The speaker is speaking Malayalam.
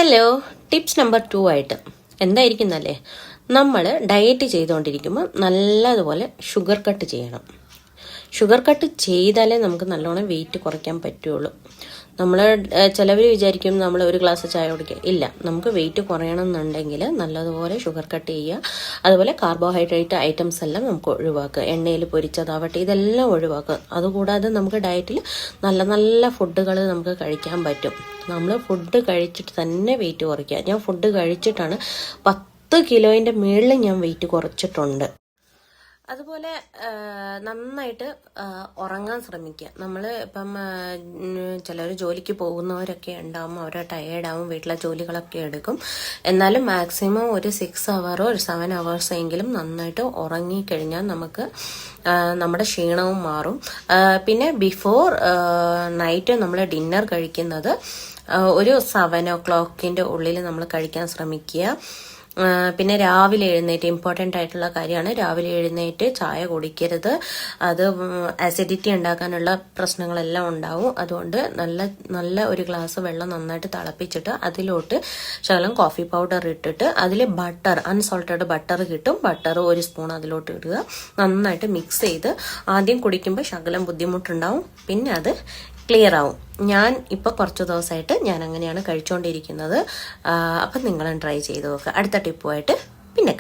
ഹലോ, ടിപ്സ് നമ്പർ 2 ആയിട്ട് എന്തായിരിക്കുന്നല്ലേ, നമ്മൾ ഡയറ്റ് ചെയ്തുകൊണ്ടിരിക്കുമ്പോൾ നല്ലതുപോലെ ഷുഗർ കട്ട് ചെയ്യണം. ഷുഗർ കട്ട് ചെയ്താലേ നമുക്ക് നല്ലോണം വെയിറ്റ് കുറയ്ക്കാൻ പറ്റുള്ളൂ. നമ്മൾ ചിലവർ വിചാരിക്കും നമ്മൾ ഒരു ഗ്ലാസ് ചായ കുടിക്കുക. ഇല്ല, നമുക്ക് വെയിറ്റ് കുറയണം എന്നുണ്ടെങ്കിൽ നല്ലതുപോലെ ഷുഗർ കട്ട് ചെയ്യുക. അതുപോലെ കാർബോഹൈഡ്രേറ്റ് ഐറ്റംസ് എല്ലാം നമുക്ക് ഒഴിവാക്കുക. എണ്ണയിൽ പൊരിച്ചതാവട്ടെ, ഇതെല്ലാം ഒഴിവാക്കുക. അതുകൂടാതെ നമുക്ക് ഡയറ്റിൽ നല്ല നല്ല ഫുഡുകൾ നമുക്ക് കഴിക്കാൻ പറ്റും. നമ്മൾ ഫുഡ് കഴിച്ചിട്ട് തന്നെ വെയിറ്റ് കുറയ്ക്കുക. ഞാൻ ഫുഡ് കഴിച്ചിട്ടാണ് 10 കിലോൻ്റെ മുകളിൽ ഞാൻ വെയിറ്റ് കുറച്ചിട്ടുണ്ട്. അതുപോലെ നന്നായിട്ട് ഉറങ്ങാൻ ശ്രമിക്കുക. നമ്മൾ ഇപ്പം ചിലർ ജോലിക്ക് പോകുന്നവരൊക്കെ ഉണ്ടാവും, അവർ ടയേർഡാവും, വീട്ടിലെ ജോലികളൊക്കെ എടുക്കും. എന്നാലും മാക്സിമം ഒരു 6 hour ഒരു 7 hours എങ്കിലും നന്നായിട്ട് ഉറങ്ങിക്കഴിഞ്ഞാൽ നമുക്ക് നമ്മുടെ ക്ഷീണവും മാറും. പിന്നെ ബിഫോർ നൈറ്റ് നമ്മൾ ഡിന്നർ കഴിക്കുന്നത് ഒരു 7 o'clock ഉള്ളിൽ നമ്മൾ കഴിക്കാൻ ശ്രമിക്കുക. പിന്നെ രാവിലെ എഴുന്നേറ്റ്, ഇമ്പോർട്ടൻ്റ് ആയിട്ടുള്ള കാര്യമാണ്, രാവിലെ എഴുന്നേറ്റ് ചായ കുടിക്കരുത്. അത് ആസിഡിറ്റി ഉണ്ടാക്കാനുള്ള പ്രശ്നങ്ങളെല്ലാം ഉണ്ടാവും. അതുകൊണ്ട് നല്ല ഒരു ഗ്ലാസ് വെള്ളം നന്നായിട്ട് തിളപ്പിച്ചിട്ട് അതിലോട്ട് ശകലം കോഫി പൗഡർ ഇട്ടിട്ട് അതിൽ ബട്ടർ, അൺസോൾട്ടഡ് ബട്ടർ കിട്ടും, ബട്ടർ 1 സ്പൂൺ അതിലോട്ട് ഇടുക. നന്നായിട്ട് മിക്സ് ചെയ്ത് ആദ്യം കുടിക്കുമ്പോൾ ശകലം ബുദ്ധിമുട്ടുണ്ടാവും, പിന്നെ അത് ക്ലിയർ ആവും. ഞാൻ ഇപ്പോൾ കുറച്ച് ദിവസമായിട്ട് ഞാൻ അങ്ങനെയാണ് കഴിച്ചുകൊണ്ടിരിക്കുന്നത്. അപ്പം നിങ്ങളും ട്രൈ ചെയ്ത് നോക്കുക. അടുത്ത ടിപ്പുമായിട്ട് പിന്നെ